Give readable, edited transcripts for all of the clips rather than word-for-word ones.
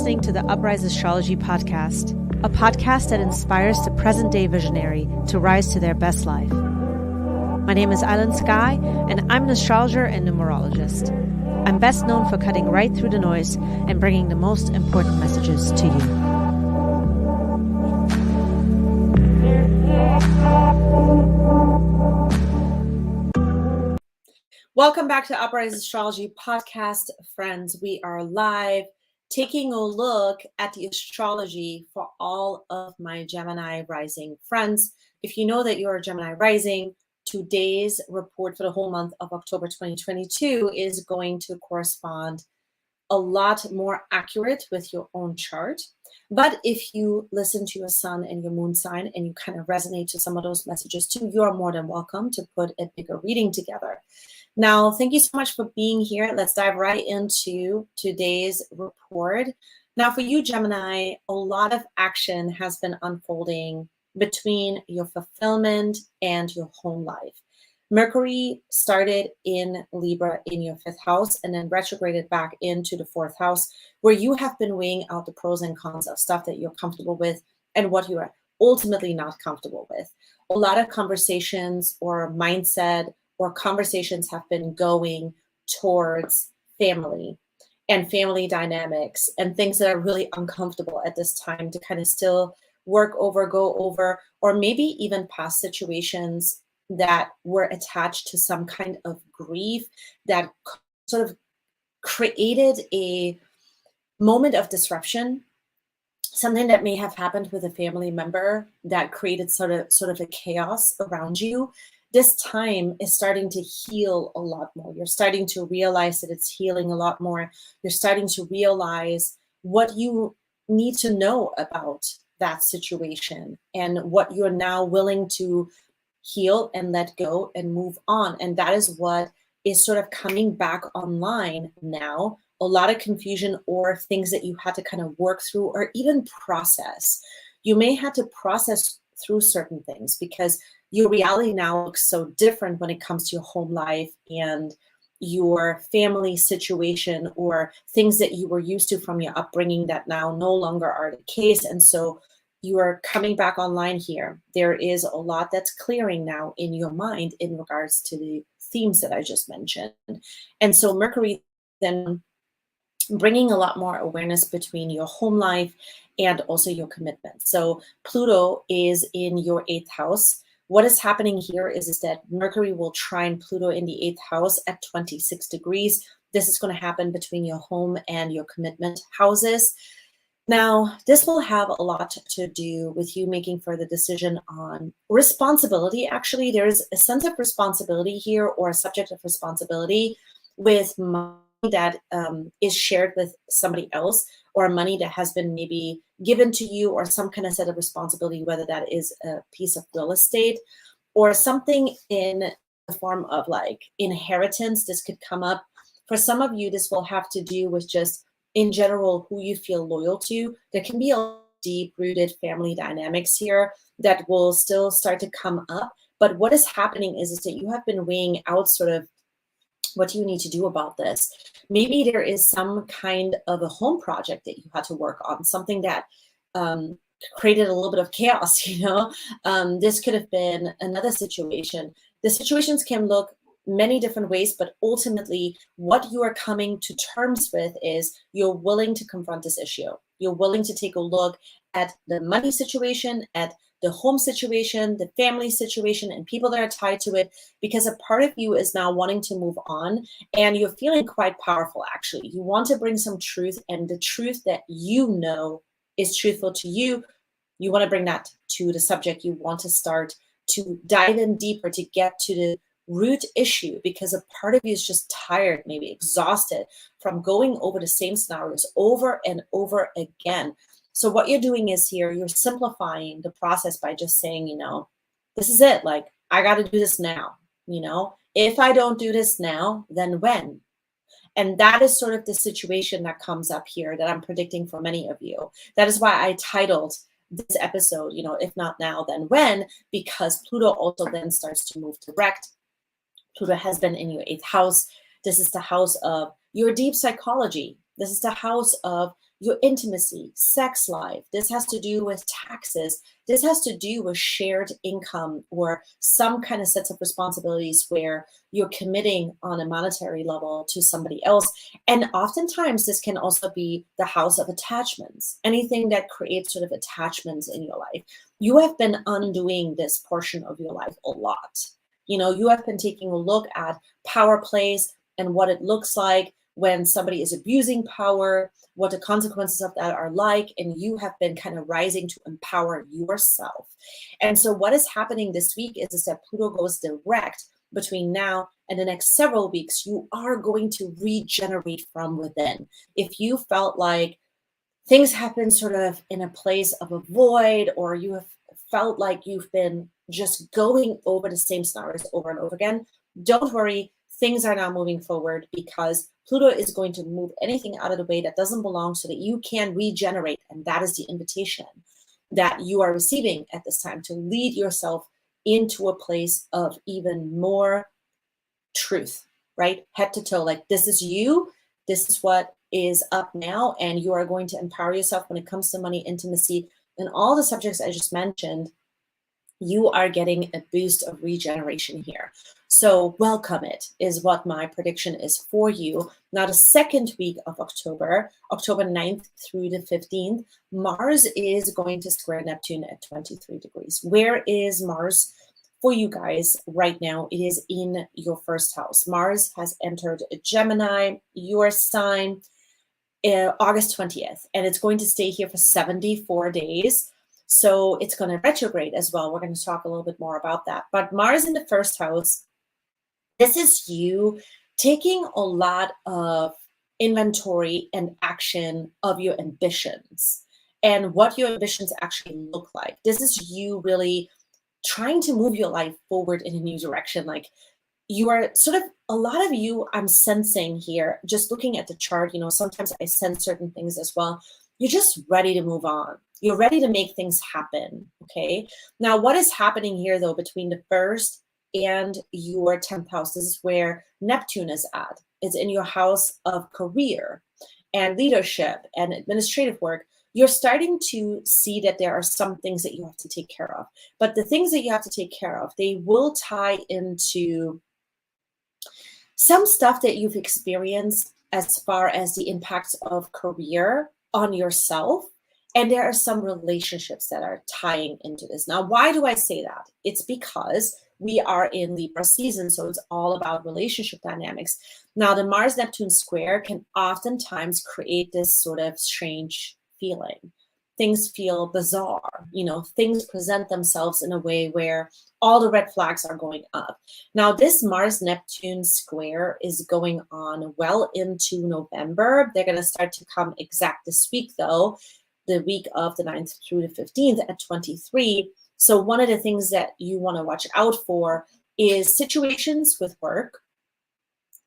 listening to the Uprise Astrology podcast, a podcast that inspires the present-day visionary to rise to their best life. My name is Aylin Sky, and I'm an astrologer and numerologist. I'm best known for cutting right through the noise and bringing the most important messages to you. Welcome back to Uprise Astrology podcast, friends. We are live, taking a look at the astrology for all of my Gemini rising friends. If you know that you're a Gemini rising, today's report for the whole month of October 2022 is going to correspond a lot more accurate with your own chart. But if you listen to your sun and your moon sign and you kind of resonate to some of those messages too, you're more than welcome to put a bigger reading together. Now, thank you so much for being here. Let's dive right into today's report. Now, for you, Gemini, a lot of action has been unfolding between your fulfillment and your home life. Mercury started in Libra in your 5th house and then retrograded back into the 4th house, where you have been weighing out the pros and cons of stuff that you're comfortable with and what you are ultimately not comfortable with. A lot of conversations or mindset or conversations have been going towards family and family dynamics and things that are really uncomfortable at this time to kind of still work over, go over, or maybe even past situations that were attached to some kind of grief that sort of created a moment of disruption, something that may have happened with a family member that created sort of a chaos around you. This time is starting to heal a lot more. You're starting to realize that it's healing a lot more. You're starting to realize what you need to know about that situation and what you're now willing to heal and let go and move on. And that is what is sort of coming back online now. A lot of confusion or things that you had to kind of work through or even process. You may have to process through certain things because your reality now looks so different when it comes to your home life and your family situation or things that you were used to from your upbringing that now no longer are the case. And so you are coming back online here. There is a lot that's clearing now in your mind in regards to the themes that I just mentioned. And so Mercury then bringing a lot more awareness between your home life and also your commitment. So Pluto is in your 8th house. What is happening here is that Mercury will trine Pluto in the 8th house at 26 degrees. This is going to happen between your home and your commitment houses. Now, this will have a lot to do with you making further decision on responsibility. Actually, there is a sense of responsibility here or a subject of responsibility with money that is shared with somebody else or money that has been maybe given to you or some kind of set of responsibility, whether that is a piece of real estate or something in the form of like inheritance. This could come up. For some of you, this will have to do with just in general who you feel loyal to. There can be a deep-rooted family dynamics here that will still start to come up. But what is happening is that you have been weighing out sort of what do you need to do about this? Maybe there is some kind of a home project that you had to work on, something that created a little bit of chaos, you know? This could have been another situation. The situations can look many different ways, but ultimately what you are coming to terms with is you're willing to confront this issue. You're willing to take a look at the money situation, at the home situation, the family situation, and people that are tied to it, because a part of you is now wanting to move on and you're feeling quite powerful, actually. You want to bring some truth, and the truth that you know is truthful to you, you want to bring that to the subject. You want to start to dive in deeper to get to the root issue, because a part of you is just tired, maybe exhausted from going over the same scenarios over and over again. So what you're doing is here, you're simplifying the process by just saying, you know, this is it. Like, I got to do this now. You know, if I don't do this now, then when? And that is sort of the situation that comes up here that I'm predicting for many of you. That is why I titled this episode, you know, if not now, then when, because Pluto also then starts to move direct. Pluto has been in your 8th house. This is the house of your deep psychology. This is the house of your intimacy, sex life. This has to do with taxes. This has to do with shared income or some kind of sets of responsibilities where you're committing on a monetary level to somebody else. And oftentimes this can also be the house of attachments, anything that creates sort of attachments in your life. You have been undoing this portion of your life a lot. You know, you have been taking a look at power plays and what it looks like when somebody is abusing power, what the consequences of that are like, and you have been kind of rising to empower yourself. And so what is happening this week is that Pluto goes direct between now and the next several weeks. You are going to regenerate from within. If you felt like things have been sort of in a place of a void, or you have felt like you've been just going over the same scenarios over and over again, don't worry. Things are now moving forward because Pluto is going to move anything out of the way that doesn't belong so that you can regenerate. And that is the invitation that you are receiving at this time, to lead yourself into a place of even more truth, right? Head to toe, like this is you, this is what is up now, and you are going to empower yourself when it comes to money, intimacy, and all the subjects I just mentioned. You are getting a boost of regeneration here. So welcome it is what my prediction is for you. Now, the second week of October, October 9th through the 15th, Mars is going to square Neptune at 23 degrees. Where is Mars for you guys right now? It is in your first house. Mars has entered Gemini, your sign, August 20th, and it's going to stay here for 74 days. So it's going to retrograde as well. We're going to talk a little bit more about that. But Mars in the first house, this is you taking a lot of inventory and action of your ambitions and what your ambitions actually look like. This is you really trying to move your life forward in a new direction. Like you are sort of, a lot of you I'm sensing here, just looking at the chart, you know, sometimes I sense certain things as well. You're just ready to move on. You're ready to make things happen, okay? Now, what is happening here, though, between the first and your 10th house? This is where Neptune is at. It's in your house of career and leadership and administrative work. You're starting to see that there are some things that you have to take care of. But the things that you have to take care of, they will tie into some stuff that you've experienced as far as the impacts of career on yourself. And there are some relationships that are tying into this. Now, why do I say that? It's because we are in Libra season, so it's all about relationship dynamics. Now, the Mars-Neptune square can oftentimes create this sort of strange feeling. Things feel bizarre, you know, things present themselves in a way where all the red flags are going up. Now, this Mars-Neptune square is going on well into November. They're going to start to come exact this week, though, the week of the 9th through the 15th at 23. So one of the things that you want to watch out for is situations with work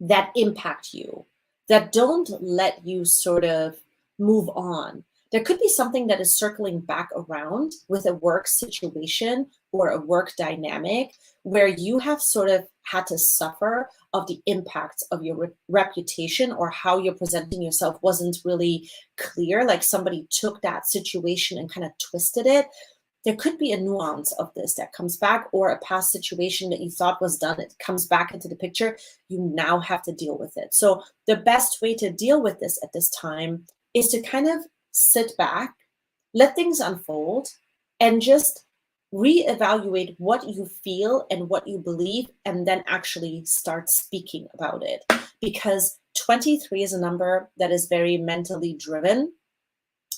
that impact you, that don't let you sort of move on. There could be something that is circling back around with a work situation or a work dynamic where you have sort of had to suffer of the impacts of your reputation, or how you're presenting yourself wasn't really clear. Like somebody took that situation and kind of twisted it. There could be a nuance of this that comes back, or a past situation that you thought was done. It comes back into the picture. You now have to deal with it. So the best way to deal with this at this time is to kind of sit back, let things unfold, and just reevaluate what you feel and what you believe, and then actually start speaking about it. Because 23 is a number that is very mentally driven.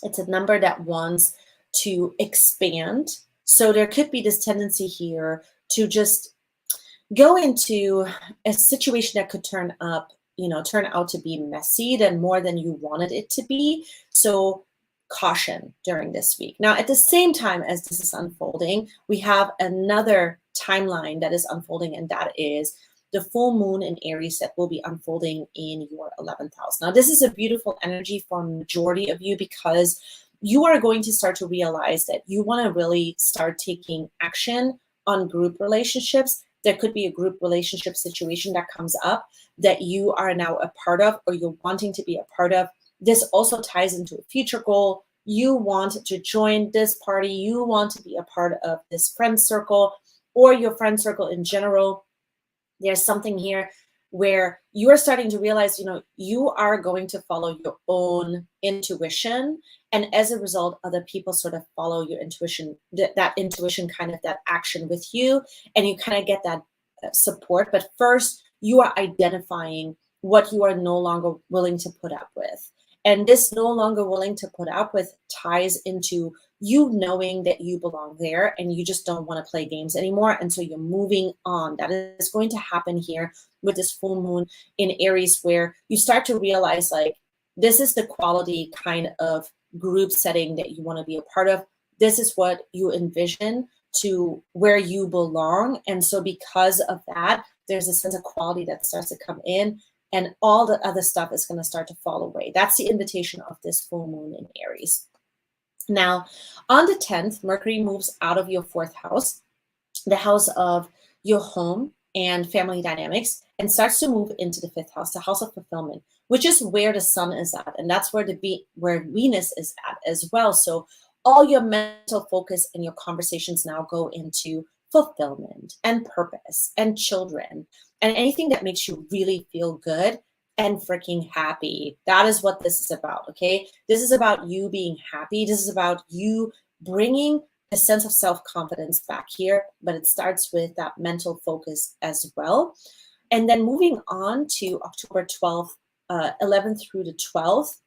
It's a number that wants to expand. So there could be this tendency here to just go into a situation that could turn out to be messy than more than you wanted it to be. So caution during this week. Now, at the same time as this is unfolding, we have another timeline that is unfolding, and that is the full moon in Aries that will be unfolding in your 11th house. Now, this is a beautiful energy for a majority of you, because you are going to start to realize that you want to really start taking action on group relationships. There could be a group relationship situation that comes up that you are now a part of, or you're wanting to be a part of, this also ties into a future goal. You want to join this party, you want to be a part of this friend circle or your friend circle in general. There's something here where you are starting to realize, you are going to follow your own intuition. And as a result, other people sort of follow your intuition, that intuition, kind of that action with you, and you kind of get that support. But first, you are identifying what you are no longer willing to put up with. And this no longer willing to put up with ties into you knowing that you belong there and you just don't want to play games anymore. And so you're moving on. That is going to happen here with this full moon in Aries, where you start to realize, like, this is the quality kind of group setting that you want to be a part of. This is what you envision to where you belong. And so because of that, there's a sense of quality that starts to come in, and all the other stuff is going to start to fall away. That's the invitation of this full moon in Aries. Now, on the 10th, Mercury moves out of your 4th house, the house of your home and family dynamics, and starts to move into the 5th house, the house of fulfillment, which is where the sun is at. And that's where where Venus is at as well. So all your mental focus and your conversations now go into fulfillment and purpose and children and anything that makes you really feel good and freaking happy. That is what this is about, okay? This is about you being happy. This is about you bringing a sense of self-confidence back here, but it starts with that mental focus as well. And then moving on to October 12th, 11th through the 12th,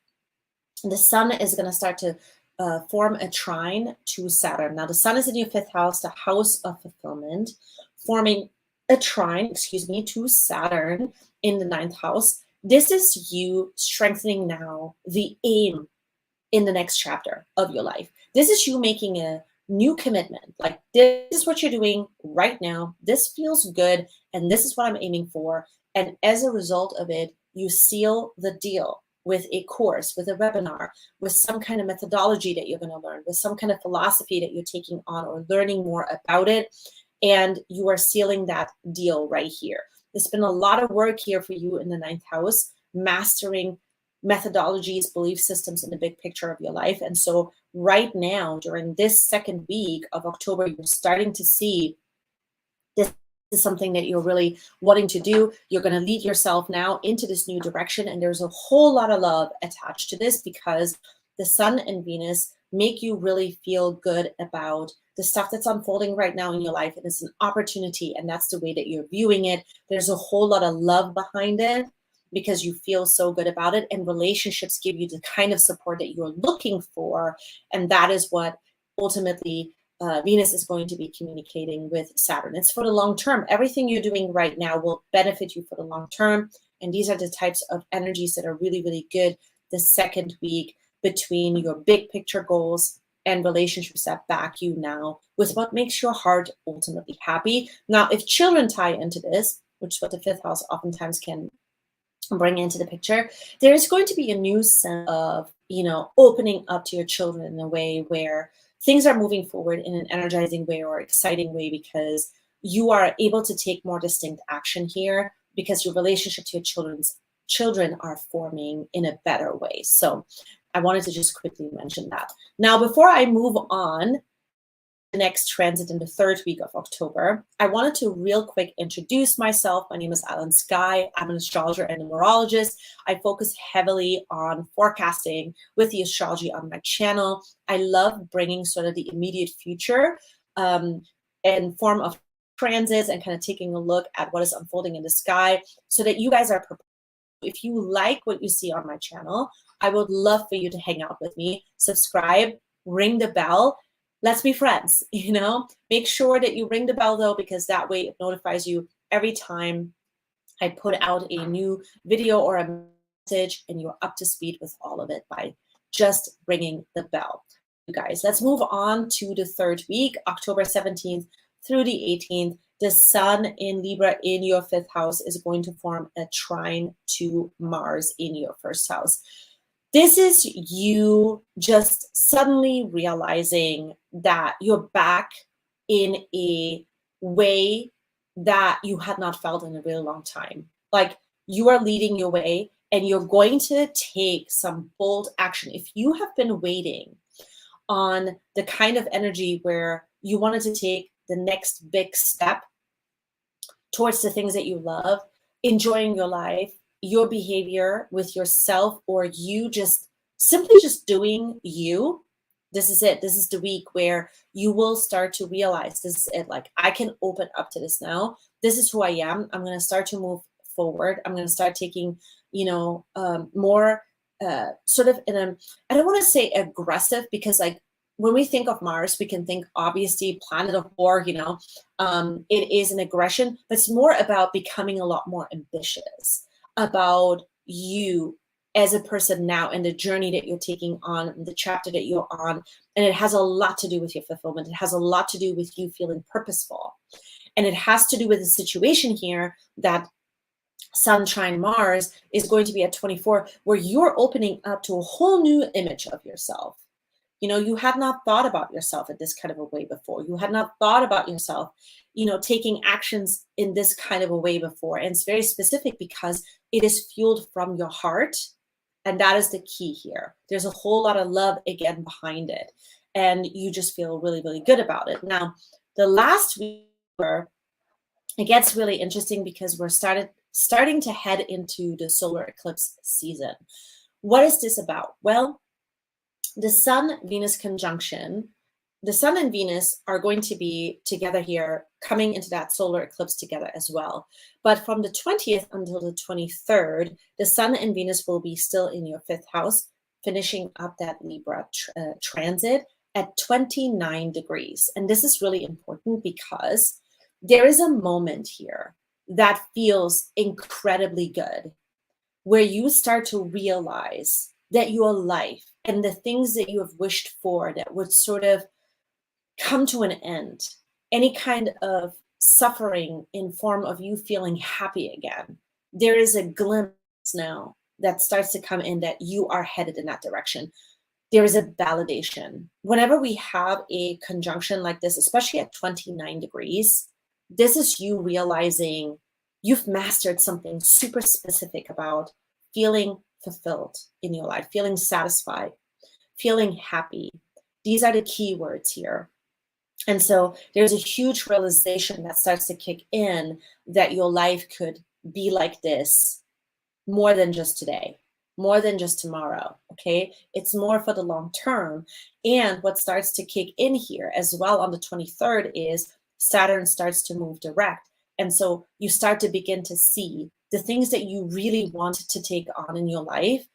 the sun is going to start to form a trine to Saturn. Now, the sun is in your 5th house, the house of fulfillment, forming a trine, to Saturn in the 9th house. This is you strengthening now the aim in the next chapter of your life. This is you making a new commitment. Like, this is what you're doing right now. This feels good, and this is what I'm aiming for. And as a result of it, you seal the deal with a course, with a webinar, with some kind of methodology that you're going to learn, with some kind of philosophy that you're taking on or learning more about it. And you are sealing that deal right here. There's been a lot of work here for you in the 9th house, mastering methodologies, belief systems in the big picture of your life. And so right now, during this second week of October, you're starting to see this is something that you're really wanting to do. You're going to lead yourself now into this new direction. And there's a whole lot of love attached to this, because the sun and Venus make you really feel good about the stuff that's unfolding right now in your life. And it's an opportunity, and that's the way that you're viewing it. There's a whole lot of love behind it because you feel so good about it, and relationships give you the kind of support that you're looking for. And that is what ultimately Venus is going to be communicating with Saturn. It's for the long term. Everything you're doing right now will benefit you for the long term. And these are the types of energies that are really, really good the second week between your big picture goals and relationships that back you now with what makes your heart ultimately happy. Now, if children tie into this, which is what the 5th house oftentimes can bring into the picture, there is going to be a new sense of, opening up to your children in a way where things are moving forward in an energizing way or exciting way, because you are able to take more distinct action here because your relationship to your children are forming in a better way. So I wanted to just quickly mention that. Now, before I move on, the next transit in the 3rd week of October, I wanted to real quick introduce myself. My name is Aylin Sky. I'm an astrologer and numerologist. I focus heavily on forecasting with the astrology on my channel. I love bringing sort of the immediate future in form of transits and kind of taking a look at what is unfolding in the sky so that you guys are prepared. If you like what you see on my channel, I would love for you to hang out with me, subscribe, ring the bell. Let's be friends, Make sure that you ring the bell, though, because that way it notifies you every time I put out a new video or a message, and you're up to speed with all of it by just ringing the bell. You guys, let's move on to the 3rd week, October 17th through the 18th. The sun in Libra in your 5th house is going to form a trine to Mars in your 1st house. This is you just suddenly realizing that you're back in a way that you had not felt in a really long time. Like, you are leading your way and you're going to take some bold action. If you have been waiting on the kind of energy where you wanted to take the next big step towards the things that you love, enjoying your life, your behavior with yourself, or you just simply just doing you, this is it. This is the week where you will start to realize this is it. Like, I can open up to this now. This is who I am. I'm going to start to move forward. I'm going to start taking, more sort of in a, I don't want to say aggressive, because like when we think of Mars, we can think obviously planet of war, it is an aggression, but it's more about becoming a lot more ambitious about you as a person now and the journey that you're taking on, the chapter that you're on. And it has a lot to do with your fulfillment. It has a lot to do with you feeling purposeful. And it has to do with the situation here that Sun trine Mars is going to be at 24, where you're opening up to a whole new image of yourself. You had not thought about yourself in this kind of a way before. You had not thought about yourself, taking actions in this kind of a way before. And it's very specific because it is fueled from your heart. And that is the key here. There's a whole lot of love again behind it. And you just feel really, really good about it. Now, the last week, it gets really interesting because we're starting to head into the solar eclipse season. What is this about? Well, the Sun-Venus conjunction, the Sun and Venus are going to be together here, coming into that solar eclipse together as well. But from the 20th until the 23rd, the Sun and Venus will be still in your 5th house, finishing up that Libra transit at 29 degrees. And this is really important because there is a moment here that feels incredibly good, where you start to realize that your life and the things that you have wished for that would sort of come to an end, any kind of suffering in form of you feeling happy again, there is a glimpse now that starts to come in that you are headed in that direction. There is a validation. Whenever we have a conjunction like this, especially at 29 degrees, this is you realizing you've mastered something super specific about feeling fulfilled in your life, feeling satisfied, feeling happy. These are the key words here. And so there's a huge realization that starts to kick in that your life could be like this more than just today, more than just tomorrow, okay? It's more for the long term. And what starts to kick in here as well on the 23rd is Saturn starts to move direct. And so you start to begin to see the things that you really want to take on in your life,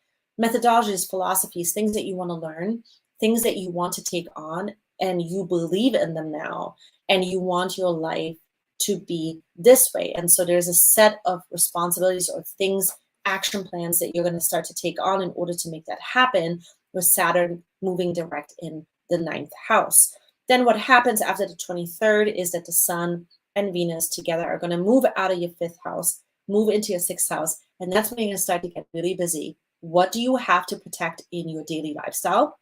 methodologies, philosophies, things that you want to learn, things that you want to take on, and you believe in them now, and you want your life to be this way. And so there's a set of responsibilities or things, action plans that you're going to start to take on in order to make that happen, with Saturn moving direct in the 9th house. Then what happens after the 23rd is that the Sun and Venus together are going to move out of your 5th house, move into your 6th house, and that's when you're going to start to get really busy. What do you have to protect in your daily lifestyle?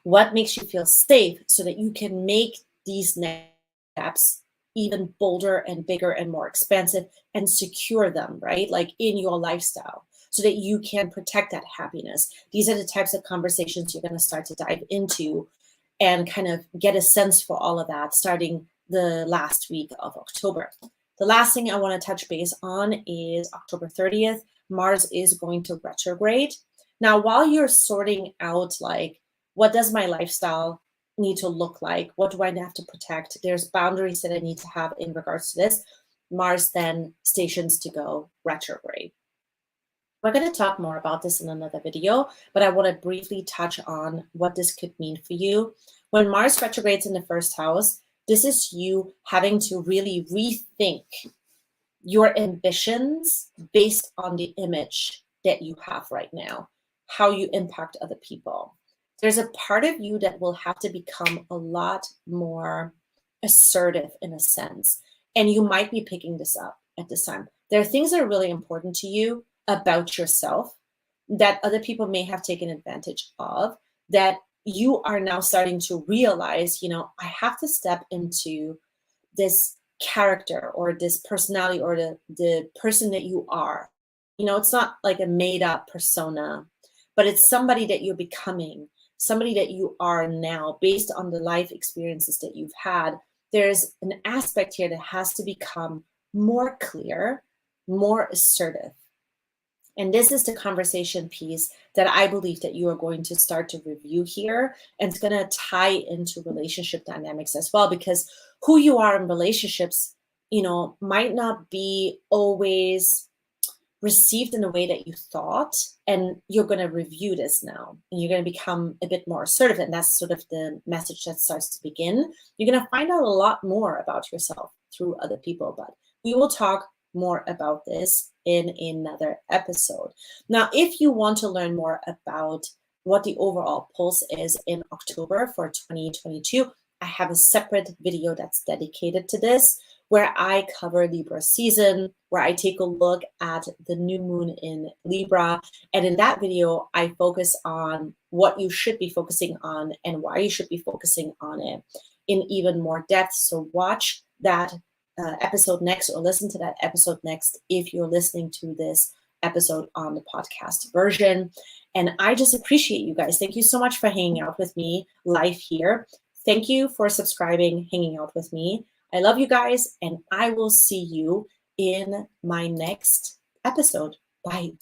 What makes you feel safe so that you can make these next steps even bolder and bigger and more expansive and secure them, right? Like in your lifestyle, so that you can protect that happiness. These are the types of conversations you're going to start to dive into and kind of get a sense for all of that starting the last week of October. The last thing I want to touch base on is October 30th. Mars is going to retrograde. Now, while you're sorting out, like, what does my lifestyle need to look like? What do I have to protect? There's boundaries that I need to have in regards to this. Mars then stations to go retrograde. We're going to talk more about this in another video, but I want to briefly touch on what this could mean for you. When Mars retrogrades in the 1st house, this is you having to really rethink your ambitions based on the image that you have right now, how you impact other people. There's a part of you that will have to become a lot more assertive in a sense. And you might be picking this up at this time. There are things that are really important to you about yourself that other people may have taken advantage of, that you are now starting to realize, I have to step into this character or this personality or the person that you are, You know, it's not like a made up persona, but it's somebody that you're becoming, somebody that you are now based on the life experiences that you've had. There's an aspect here that has to become more clear, more assertive. And this is the conversation piece that I believe that you are going to start to review here. And it's going to tie into relationship dynamics as well, because who you are in relationships, you know, might not be always received in the way that you thought. And you're going to review this now, and you're going to become a bit more assertive. And that's sort of the message that starts to begin. You're going to find out a lot more about yourself through other people, but we will talk more about this in another episode. Now, if you want to learn more about what the overall pulse is in October for 2022, I have a separate video that's dedicated to this, where I cover Libra season, where I take a look at the new moon in Libra. And in that video, I focus on what you should be focusing on and why you should be focusing on it in even more depth. So watch that episode next, or listen to that episode next if you're listening to this episode on the podcast version. And I just appreciate you guys. Thank you so much for hanging out with me live here. Thank you for subscribing, hanging out with me. I love you guys, and I will see you in my next episode. Bye.